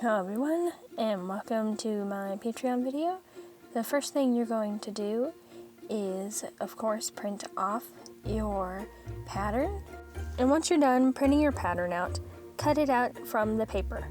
Hello everyone, and welcome to my Patreon video. The first thing you're going to do is, of course, print off your pattern. And once you're done printing your pattern out, cut it out from the paper.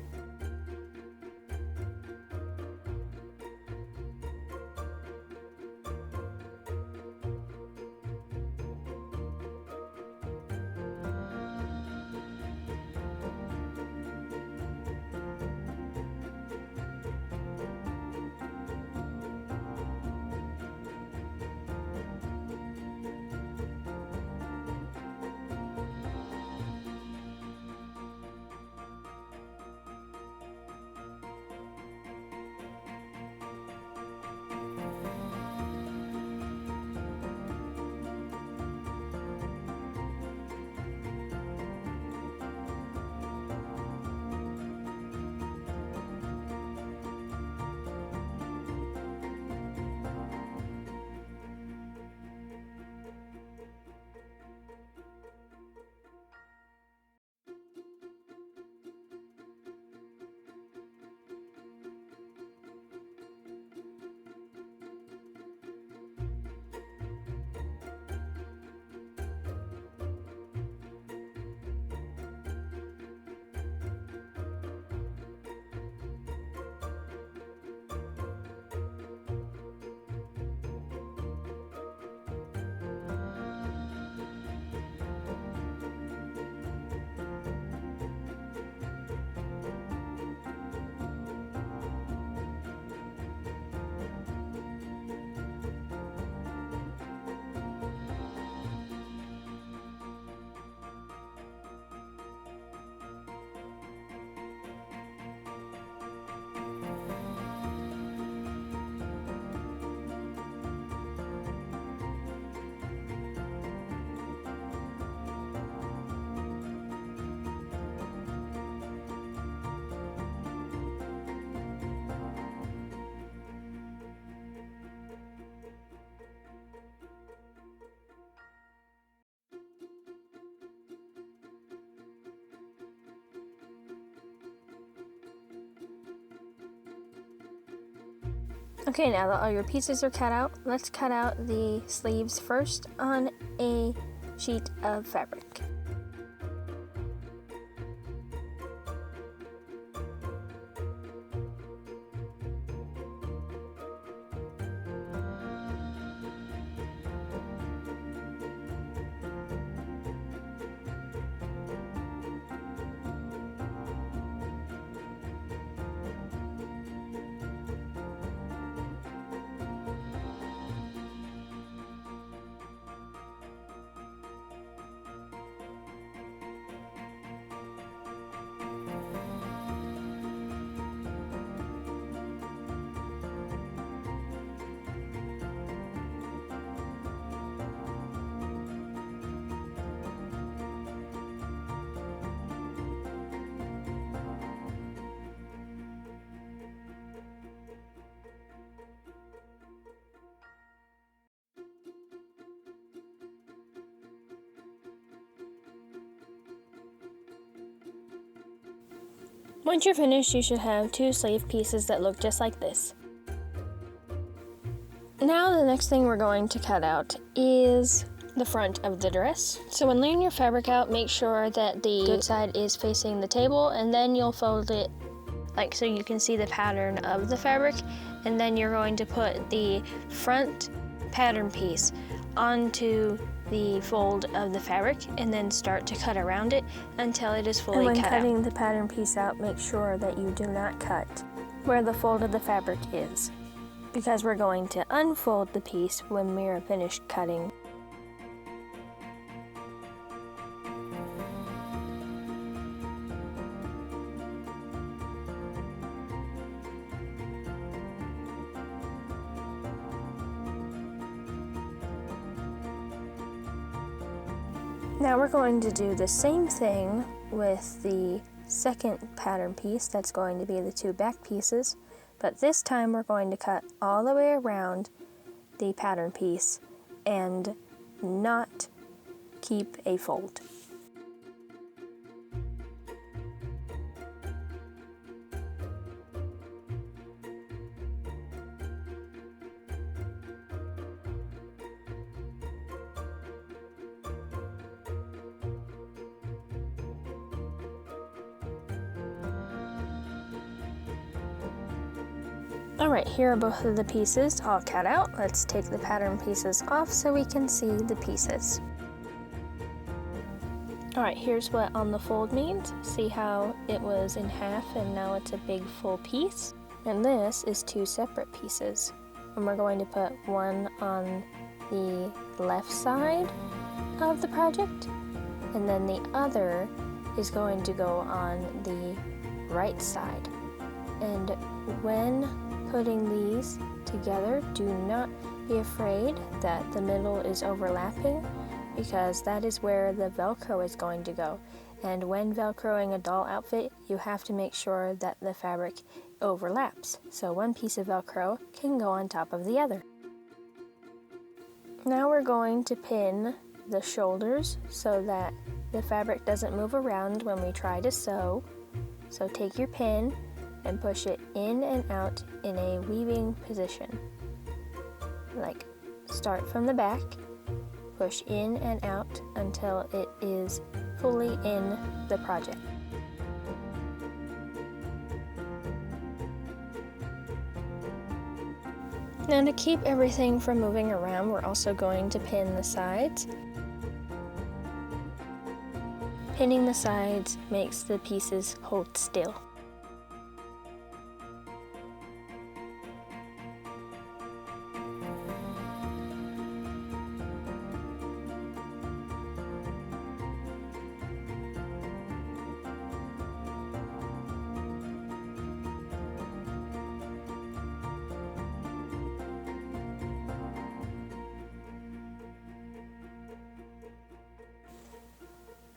Okay, now that all your pieces are cut out, let's cut out the sleeves first on a sheet of fabric. Once you're finished, you should have two sleeve pieces that look just like this. Now the next thing we're going to cut out is the front of the dress. So when laying your fabric out, make sure that the good side is facing the table, and then you'll fold it like so you can see the pattern of the fabric, and then you're going to put the front pattern piece onto the fold of the fabric and then start to cut around it until it is fully cut out. And when cutting the pattern piece out, make sure that you do not cut where the fold of the fabric is, because we're going to unfold the piece when we are finished cutting. Now we're going to do the same thing with the second pattern piece. That's going to be the two back pieces, but this time we're going to cut all the way around the pattern piece and not keep a fold. Alright, here are both of the pieces all cut out. Let's take the pattern pieces off so we can see the pieces. Alright, here's what on the fold means. See how it was in half and now it's a big full piece? And this is two separate pieces. And we're going to put one on the left side of the project, and then the other is going to go on the right side. And when putting these together, do not be afraid that the middle is overlapping, because that is where the Velcro is going to go. And when Velcroing a doll outfit, you have to make sure that the fabric overlaps, so one piece of Velcro can go on top of the other. Now we're going to pin the shoulders so that the fabric doesn't move around when we try to sew. So take your pin and push it in and out in a weaving position. Like, start from the back, push in and out until it is fully in the project. Now, to keep everything from moving around, we're also going to pin the sides. Pinning the sides makes the pieces hold still.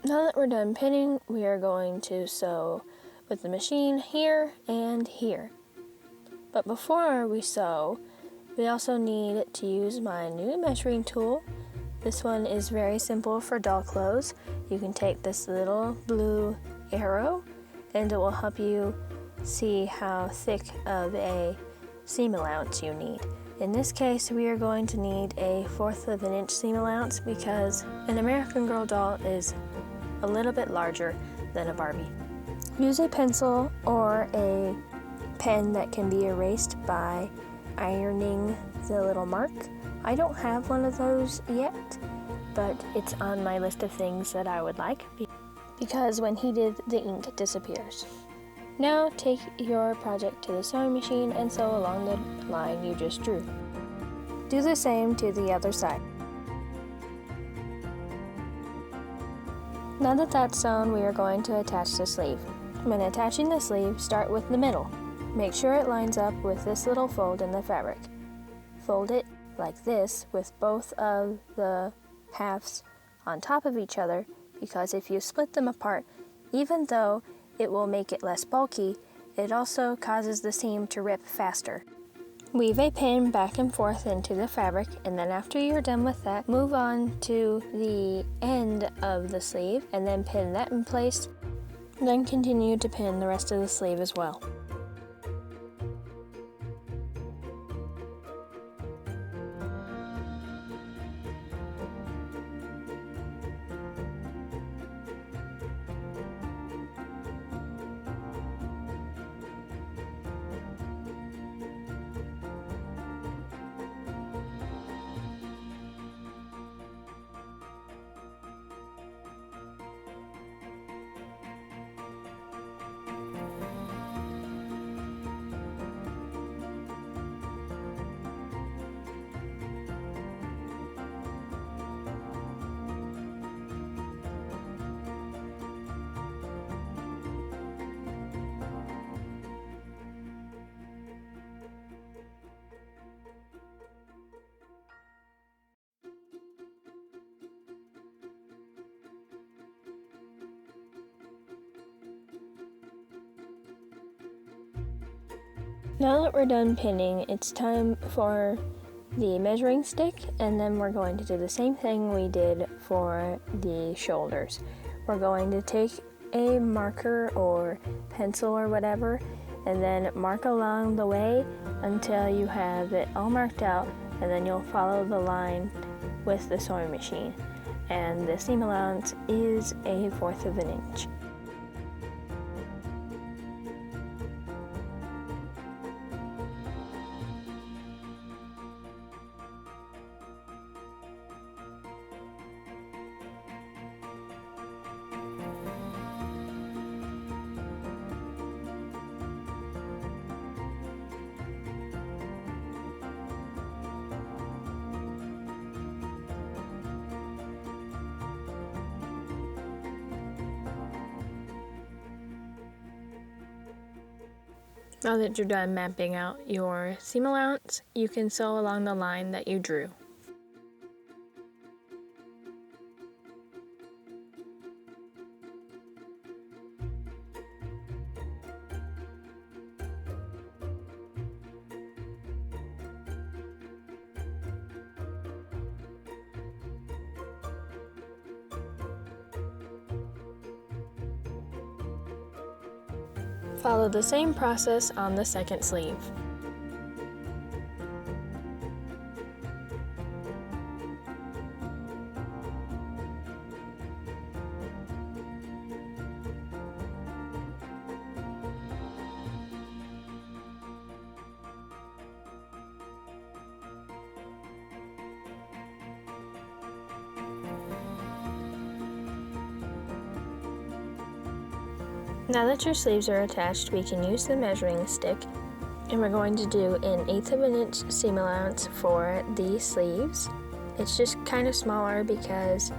Now that we're done pinning, we are going to sew with the machine here and here. But before we sew, we also need to use my new measuring tool. This one is very simple for doll clothes. You can take this little blue arrow and it will help you see how thick of a seam allowance you need. In this case, we are going to need a 1/4 of an inch seam allowance because an American Girl doll is a little bit larger than a Barbie. Use a pencil or a pen that can be erased by ironing the little mark. I don't have one of those yet, but it's on my list of things that I would like because when heated, the ink disappears. Now take your project to the sewing machine and sew along the line you just drew. Do the same to the other side. Now that that's sewn, we are going to attach the sleeve. When attaching the sleeve, start with the middle. Make sure it lines up with this little fold in the fabric. Fold it like this with both of the halves on top of each other, because if you split them apart, even though it will make it less bulky, it also causes the seam to rip faster. Weave a pin back and forth into the fabric, and then after you're done with that, move on to the end of the sleeve and then pin that in place. Then continue to pin the rest of the sleeve as well. Now that we're done pinning, it's time for the measuring stick, and then we're going to do the same thing we did for the shoulders. We're going to take a marker or pencil or whatever, and then mark along the way until you have it all marked out, and then you'll follow the line with the sewing machine. And the seam allowance is a 1/4 of an inch. Now that you're done mapping out your seam allowance, you can sew along the line that you drew. Follow the same process on the second sleeve. Now that your sleeves are attached, we can use the measuring stick, and we're going to do an 1/8 of an inch seam allowance for the sleeves. It's just kind of smaller because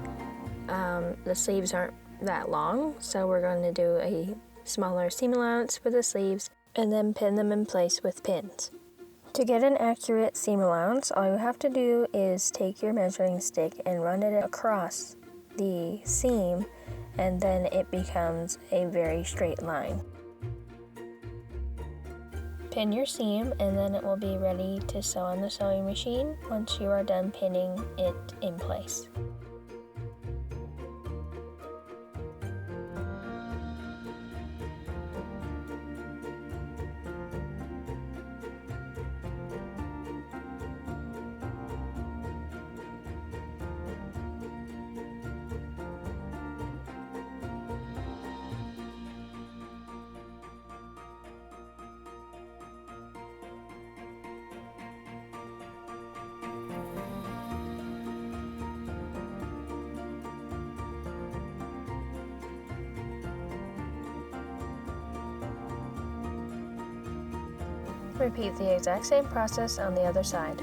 the sleeves aren't that long, so we're going to do a smaller seam allowance for the sleeves and then pin them in place with pins. To get an accurate seam allowance, all you have to do is take your measuring stick and run it across the seam, and then it becomes a very straight line. Pin your seam, and then it will be ready to sew on the sewing machine once you are done pinning it in place. Repeat the exact same process on the other side.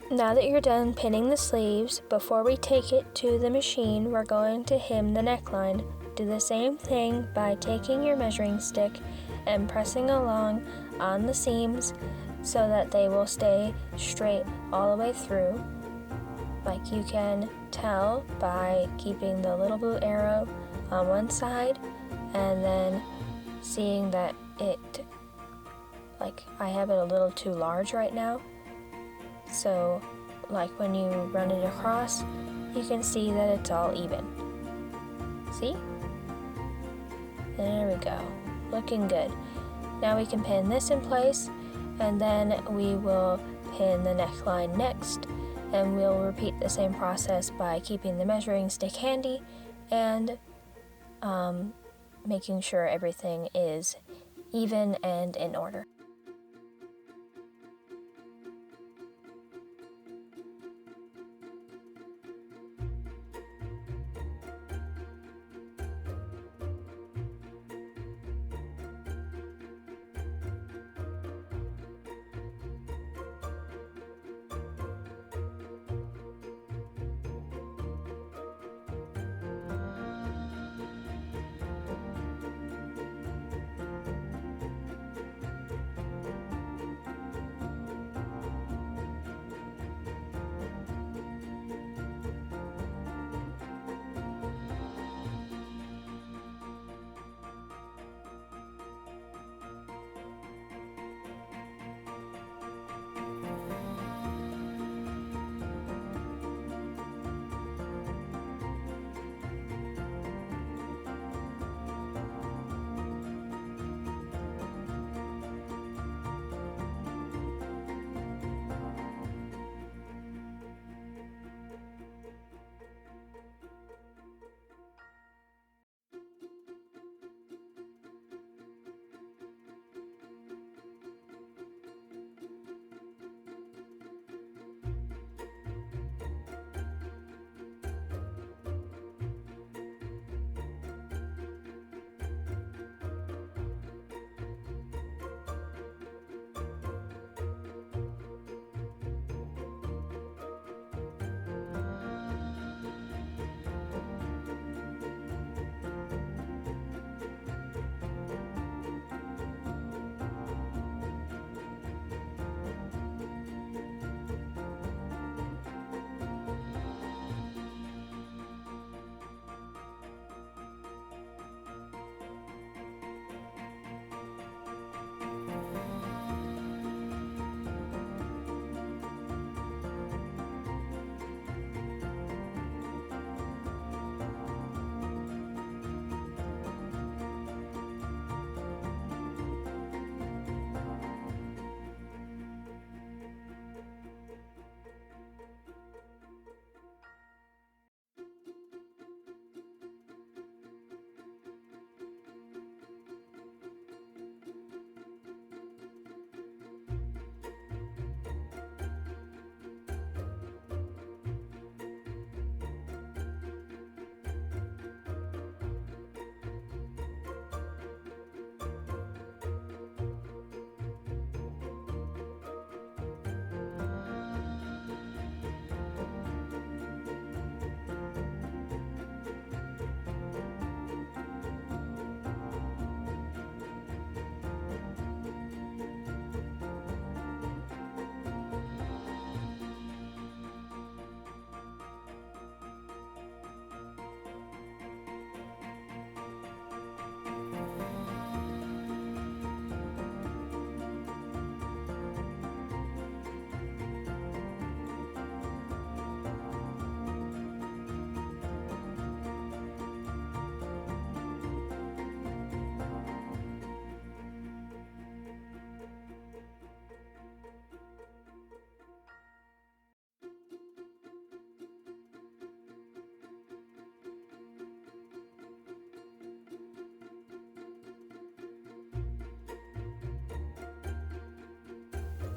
Now that you're done pinning the sleeves, before we take it to the machine, we're going to hem the neckline. Do the same thing by taking your measuring stick and pressing along on the seams so that they will stay straight all the way through. Like you can tell by keeping the little blue arrow on one side and then seeing that I have it a little too large right now. So, like when you run it across, you can see that it's all even. See? There we go. Looking good. Now we can pin this in place, and then we will pin the neckline next, and we'll repeat the same process by keeping the measuring stick handy and making sure everything is even and in order.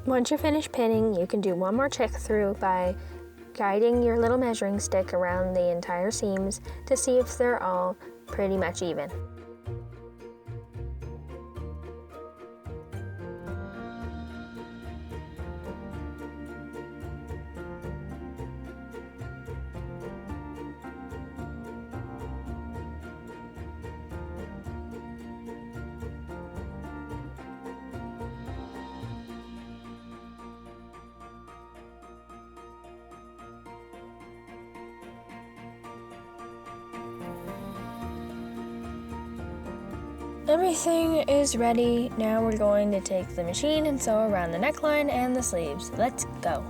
Once you're finished pinning, you can do one more check through by guiding your little measuring stick around the entire seams to see if they're all pretty much even. Everything is ready. Now we're going to take the machine and sew around the neckline and the sleeves. Let's go.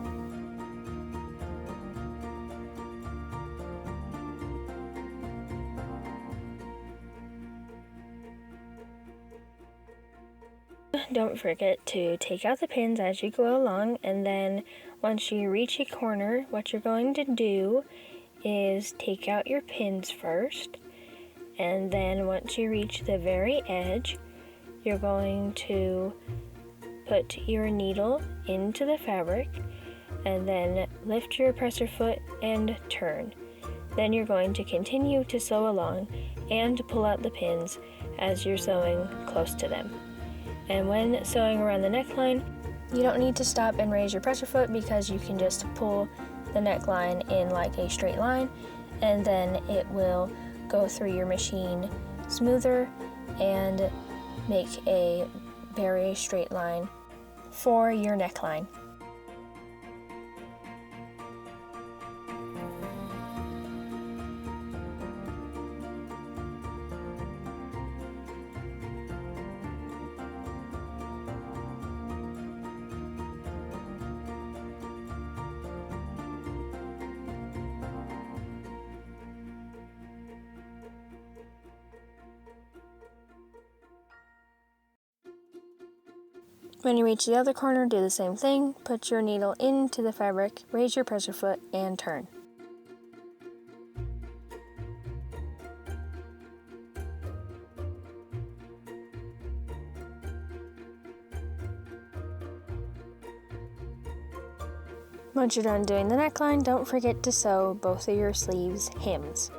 Don't forget to take out the pins as you go along, and then once you reach a corner, what you're going to do is take out your pins first. And then once you reach the very edge, you're going to put your needle into the fabric and then lift your presser foot and turn. Then you're going to continue to sew along and pull out the pins as you're sewing close to them. And when sewing around the neckline, you don't need to stop and raise your presser foot because you can just pull the neckline in like a straight line, and then it will go through your machine smoother and make a very straight line for your neckline. When you reach the other corner, do the same thing. Put your needle into the fabric, raise your presser foot, and turn. Once you're done doing the neckline, don't forget to sew both of your sleeves hems.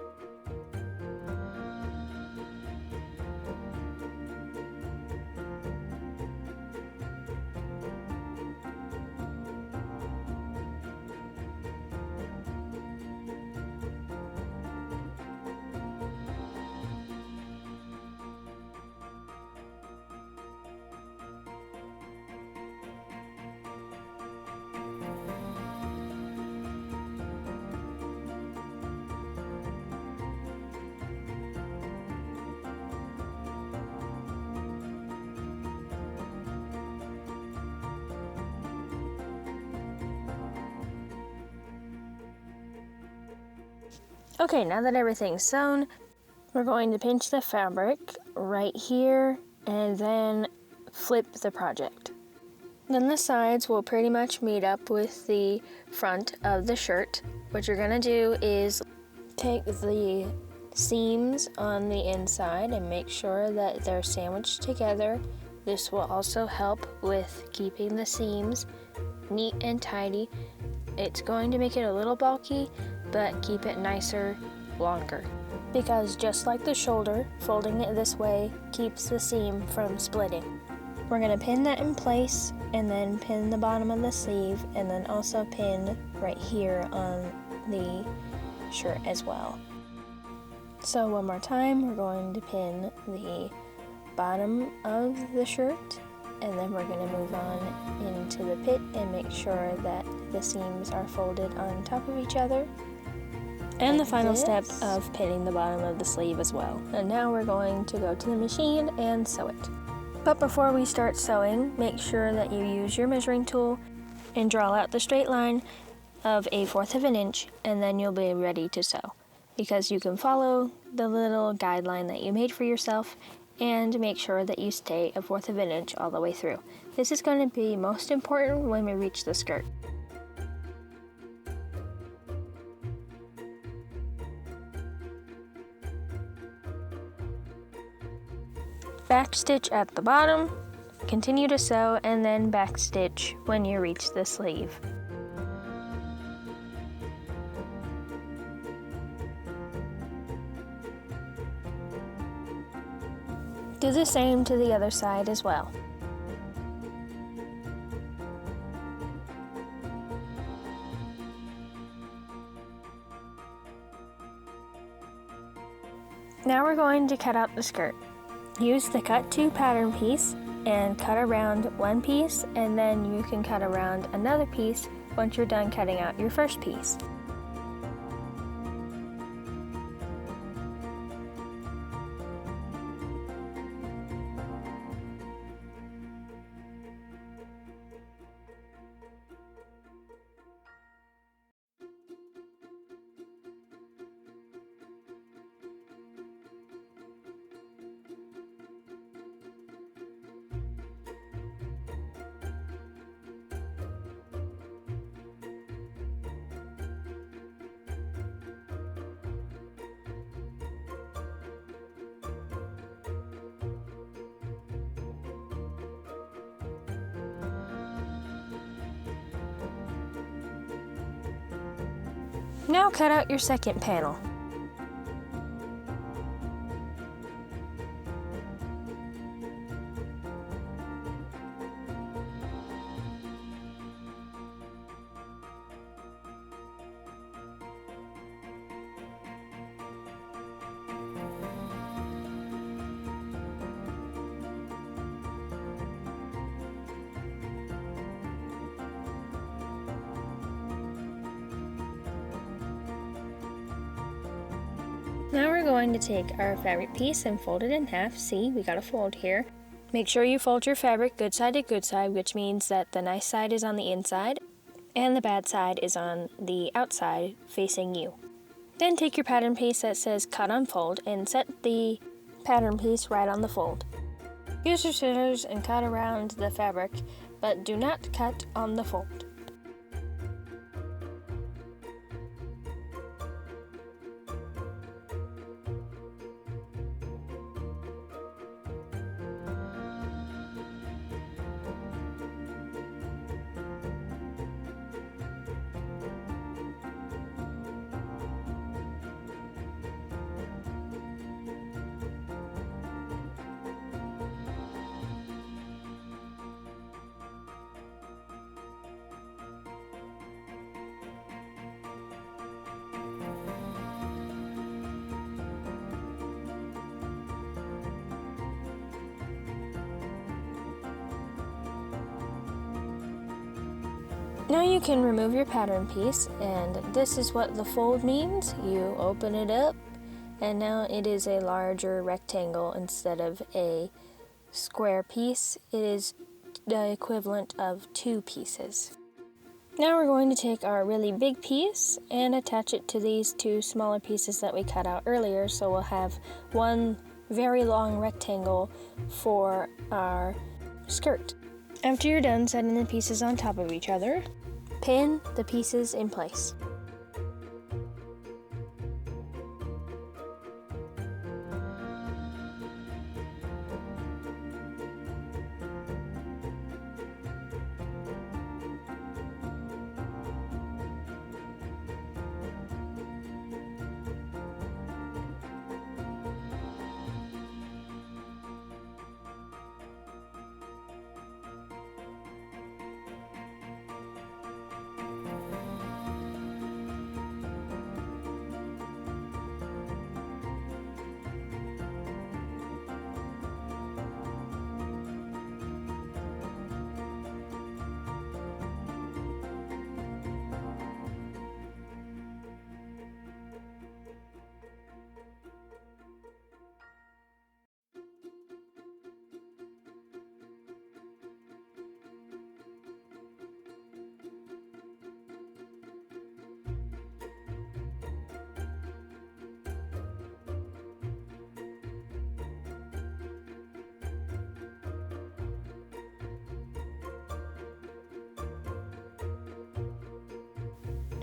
Okay, now that everything's sewn, we're going to pinch the fabric right here and then flip the project. Then the sides will pretty much meet up with the front of the shirt. What you're gonna do is take the seams on the inside and make sure that they're sandwiched together. This will also help with keeping the seams neat and tidy. It's going to make it a little bulky, but keep it nicer longer. Because just like the shoulder, folding it this way keeps the seam from splitting. We're going to pin that in place and then pin the bottom of the sleeve and then also pin right here on the shirt as well. So one more time, we're going to pin the bottom of the shirt and then we're going to move on into the pit and make sure that the seams are folded on top of each other. And the final step of pinning the bottom of the sleeve as well. And now we're going to go to the machine and sew it. But before we start sewing, make sure that you use your measuring tool and draw out the straight line of 1/4 of an inch, and then you'll be ready to sew. Because you can follow the little guideline that you made for yourself and make sure that you stay 1/4 of an inch all the way through. This is going to be most important when we reach the skirt. Back stitch at the bottom, Continue to sew and then backstitch when you reach the sleeve. Do the same to the other side as well. Now we're going to cut out the skirt. Use the cut to pattern piece and cut around one piece, and then you can cut around another piece once you're done cutting out your first piece. Now cut out your second panel. Now we're going to take our fabric piece and fold it in half. See, we got a fold here. Make sure you fold your fabric good side to good side, which means that the nice side is on the inside and the bad side is on the outside facing you. Then take your pattern piece that says cut on fold and set the pattern piece right on the fold. Use your scissors and cut around the fabric, but do not cut on the fold. Now you can remove your pattern piece, and this is what the fold means. You open it up, and now it is a larger rectangle instead of a square piece. It is the equivalent of 2 pieces. Now we're going to take our really big piece and attach it to these 2 smaller pieces that we cut out earlier, so we'll have one very long rectangle for our skirt. After you're done setting the pieces on top of each other, pin the pieces in place.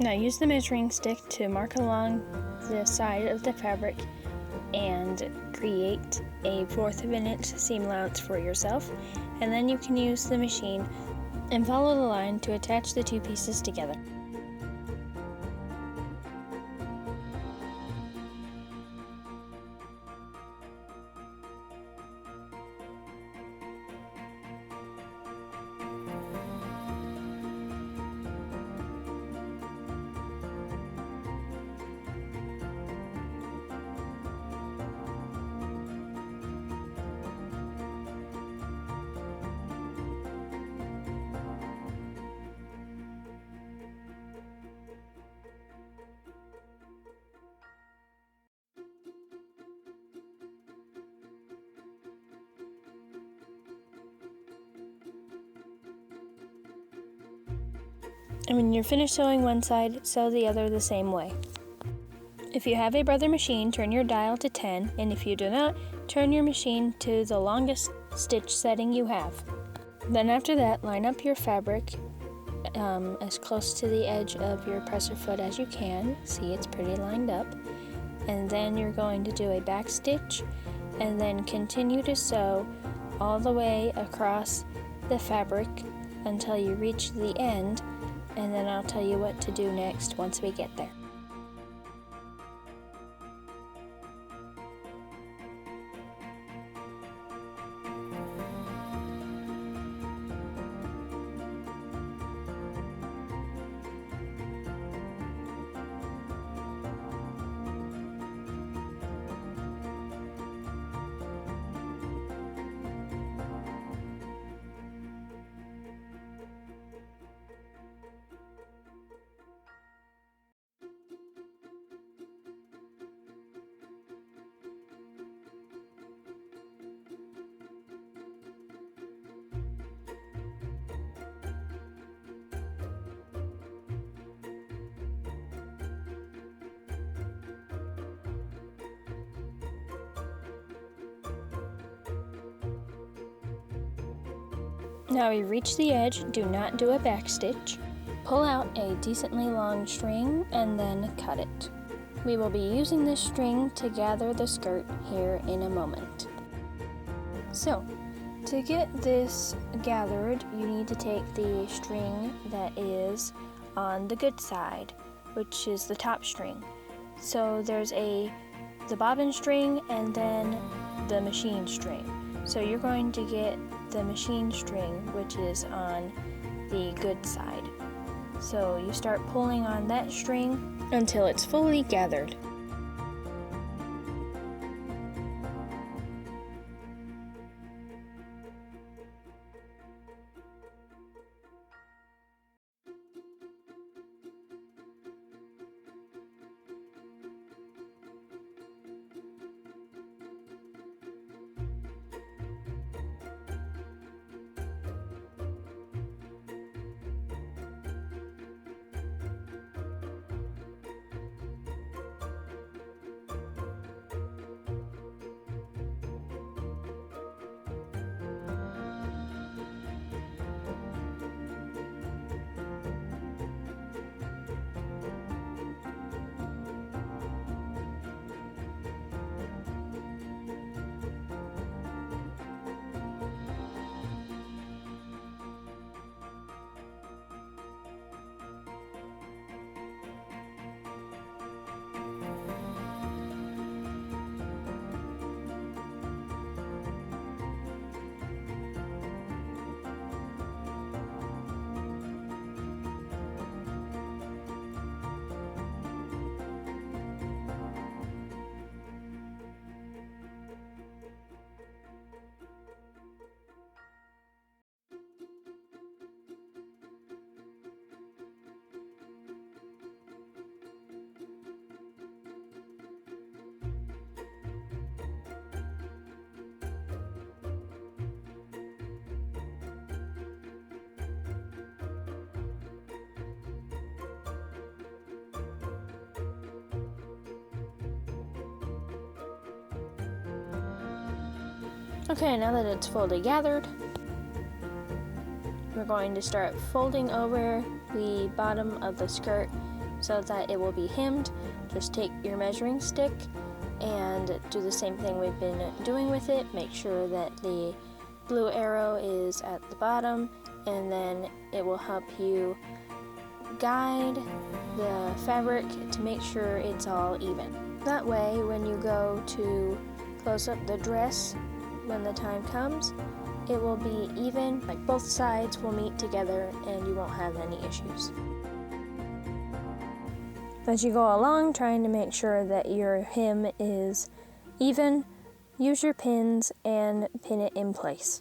Now use the measuring stick to mark along the side of the fabric and create a 1/4 of an inch seam allowance for yourself. and then you can use the machine and follow the line to attach the two pieces together. And when you're finished sewing one side, sew the other the same way. If you have a Brother machine, turn your dial to 10, and if you do not, turn your machine to the longest stitch setting you have. Then after that, line up your fabric as close to the edge of your presser foot as you can. See, it's pretty lined up. And then you're going to do a back stitch, and then continue to sew all the way across the fabric until you reach the end, and then I'll tell you what to do next once we get there. Now we reach the edge, do not do a back stitch. Pull out a decently long string and then cut it. We will be using this string to gather the skirt here in a moment. So, to get this gathered, you need to take the string that is on the good side, which is the top string. So there's the bobbin string and then the machine string. So you're going to get the machine string, which is on the good side. So you start pulling on that string until it's fully gathered. Okay, now that it's fully gathered, we're going to start folding over the bottom of the skirt so that it will be hemmed. Just take your measuring stick and do the same thing we've been doing with it. Make sure that the blue arrow is at the bottom, and then it will help you guide the fabric to make sure it's all even. That way, when you go to close up the dress when the time comes, it will be even, like both sides will meet together and you won't have any issues. As you go along, trying to make sure that your hem is even, use your pins and pin it in place.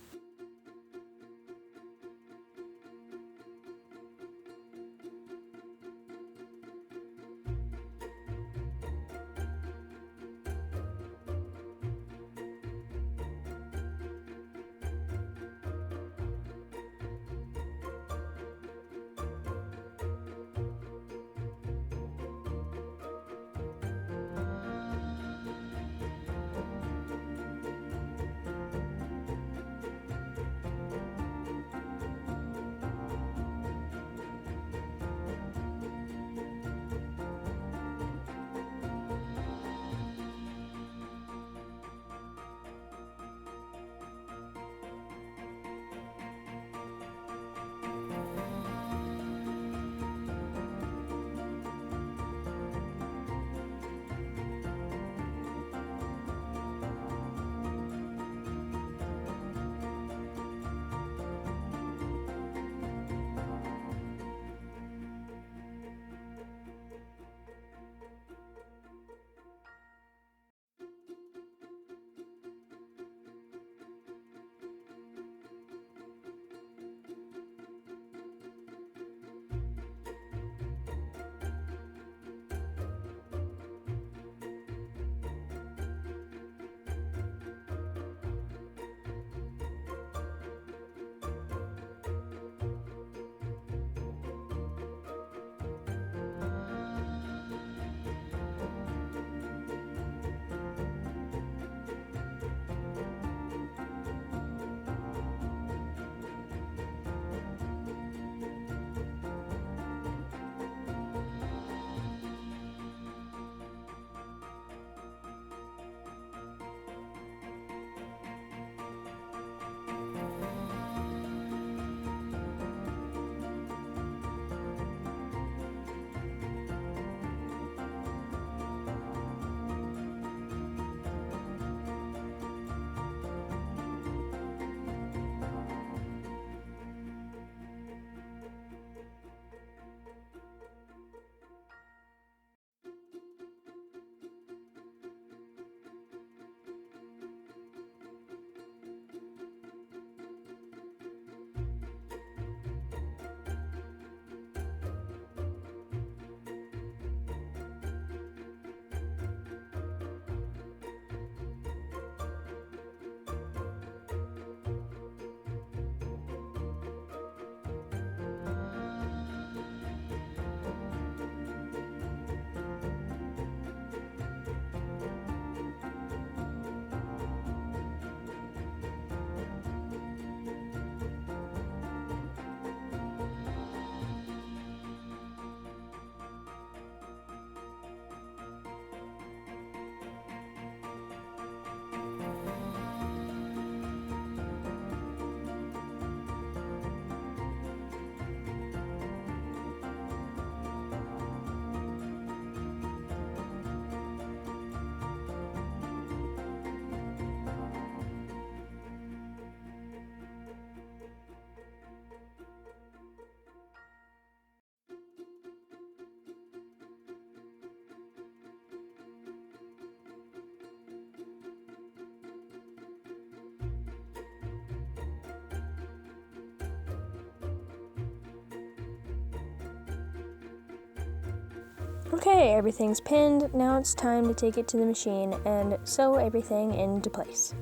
Okay, everything's pinned. Now it's time to take it to the machine and sew everything into place.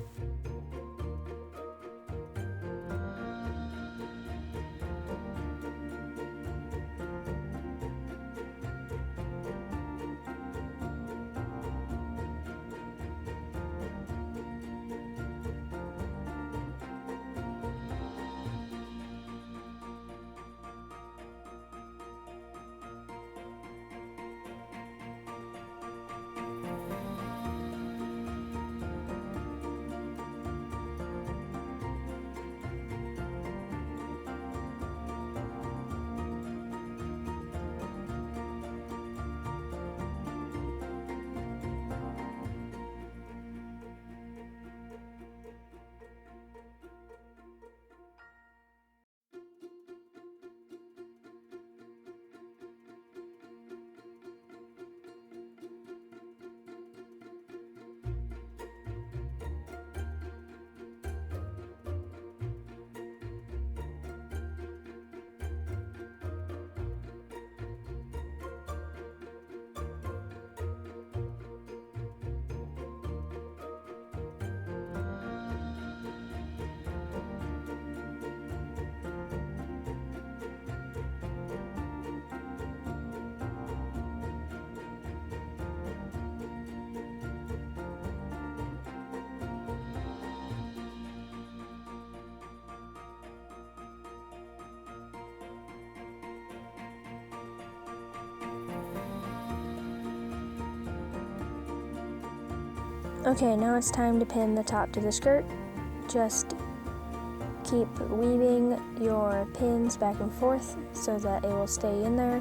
Okay, now it's time to pin the top to the skirt. Just keep weaving your pins back and forth so that it will stay in there.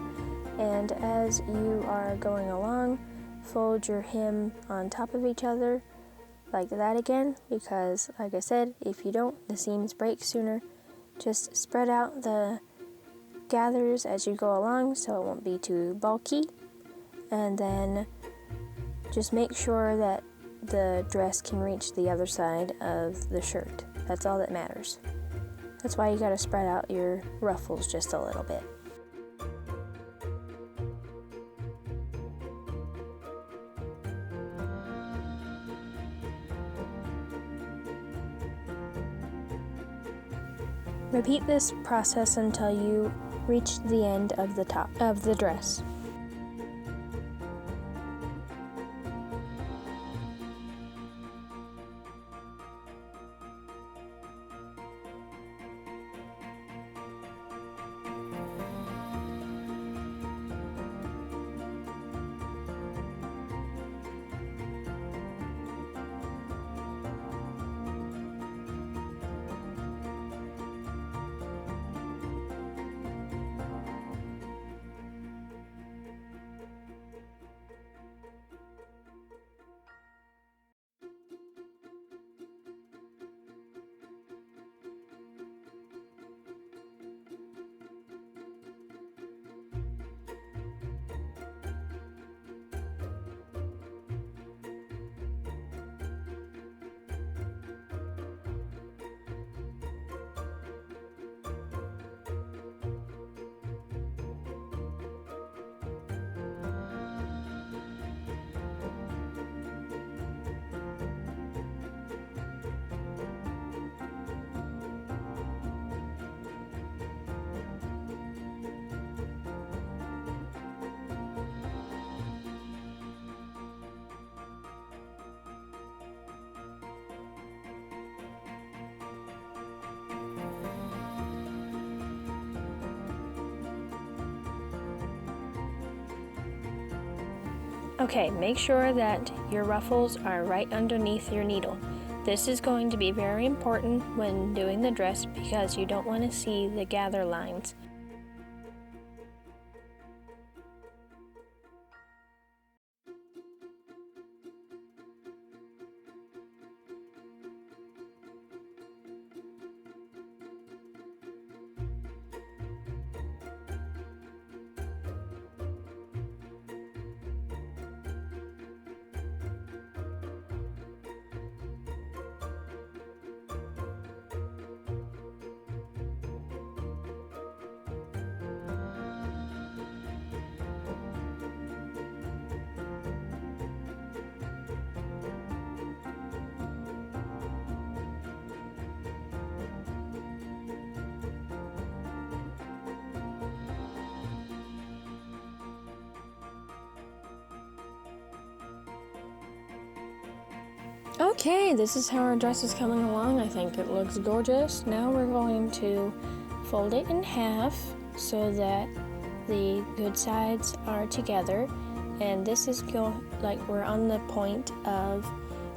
And as you are going along, fold your hem on top of each other like that again, because like I said, if you don't, the seams break sooner. Just spread out the gathers as you go along so it won't be too bulky, and then just make sure that the dress can reach the other side of the shirt. That's all that matters. That's why you gotta spread out your ruffles just a little bit. Repeat this process until you reach the end of the top of the dress. Okay, make sure that your ruffles are right underneath your needle. This is going to be very important when doing the dress because you don't want to see the gather lines. Okay, this is how our dress is coming along. I think it looks gorgeous. Now we're going to fold it in half so that the good sides are together. And this is like we're on the point of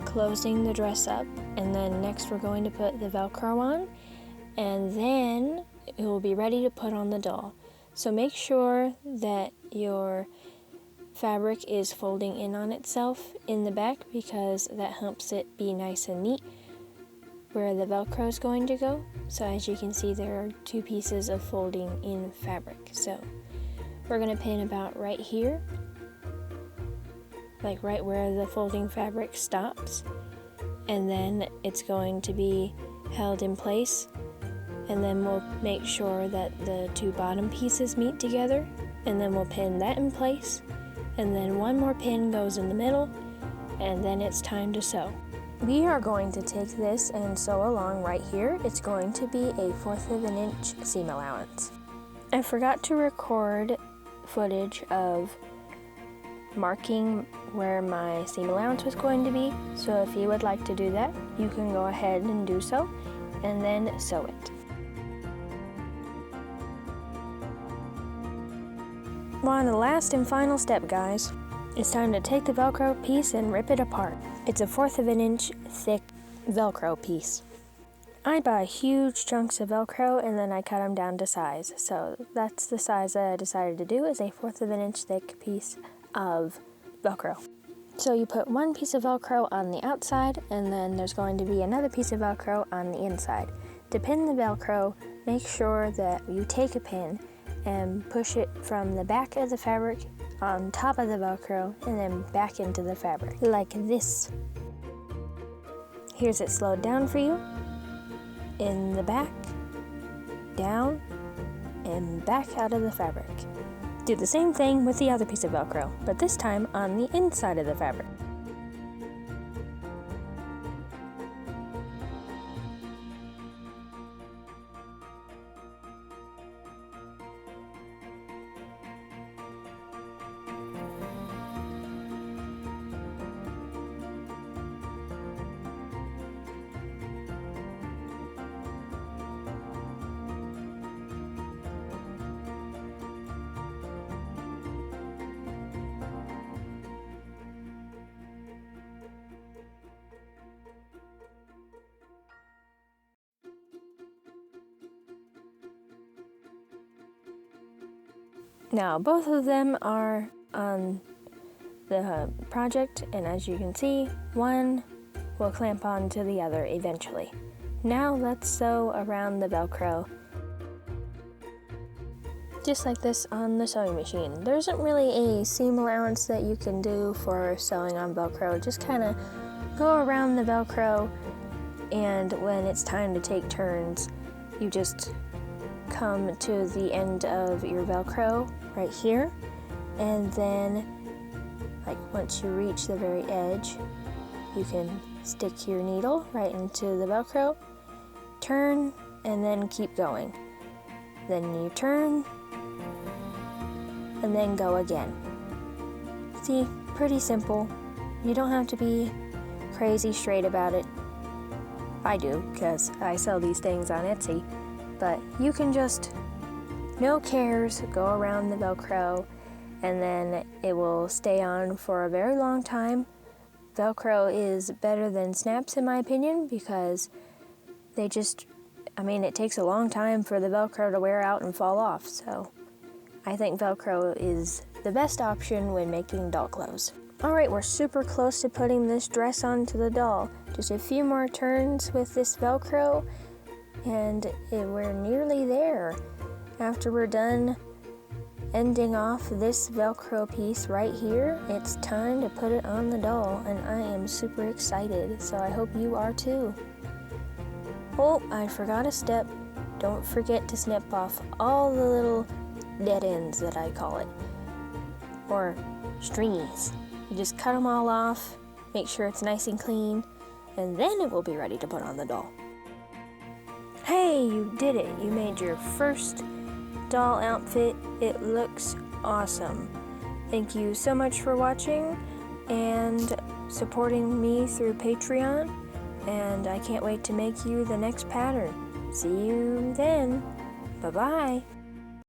closing the dress up. And then next we're going to put the Velcro on. And then it will be ready to put on the doll. So make sure that your fabric is folding in on itself in the back because that helps it be nice and neat where the Velcro is going to go. So as you can see, there are two pieces of folding in fabric. So we're going to pin about right here, like right where the folding fabric stops, and then it's going to be held in place, and then we'll make sure that the two bottom pieces meet together, and then we'll pin that in place. And then one more pin goes in the middle, and then it's time to sew. We are going to take this and sew along right here. It's going to be a 1/4 of an inch seam allowance. I forgot to record footage of marking where my seam allowance was going to be, so if you would like to do that, you can go ahead and do so, and then sew it. We're on the last and final step, guys. It's time to take the Velcro piece and rip it apart. It's a 1/4 of an inch thick Velcro piece. I buy huge chunks of Velcro and then I cut them down to size. So that's the size that I decided to do, is a 1/4 of an inch thick piece of Velcro. So you put one piece of Velcro on the outside and then there's going to be another piece of Velcro on the inside. To pin the Velcro, make sure that you take a pin and push it from the back of the fabric on top of the Velcro and then back into the fabric, like this. Here's it slowed down for you. In the back, down, and back out of the fabric. Do the same thing with the other piece of Velcro, but this time on the inside of the fabric. Now both of them are on the project, and as you can see, one will clamp onto the other eventually. Now let's sew around the Velcro, just like this on the sewing machine. There isn't really a seam allowance that you can do for sewing on Velcro. Just kind of go around the Velcro, and when it's time to take turns, you just come to the end of your Velcro right here, and then like once you reach the very edge, you can stick your needle right into the Velcro, turn, and then keep going. Then you turn and then go again. See, pretty simple. You don't have to be crazy straight about it. I do, because I sell these things on Etsy. But you can just, no cares, go around the Velcro, and then it will stay on for a very long time. Velcro is better than snaps in my opinion, because they just, it takes a long time for the Velcro to wear out and fall off. So I think Velcro is the best option when making doll clothes. Alright, we're super close to putting this dress onto the doll. Just a few more turns with this Velcro, and we're nearly there. After we're done ending off this Velcro piece right here, it's time to put it on the doll, and I am super excited, so I hope you are too. Oh, I forgot a step. Don't forget to snip off all the little dead ends that I call it, or stringies. You just cut them all off, make sure it's nice and clean, and then it will be ready to put on the doll. Hey, you did it! You made your first doll outfit. It looks awesome. Thank you so much for watching and supporting me through Patreon, and I can't wait to make you the next pattern. See you then. Bye-bye.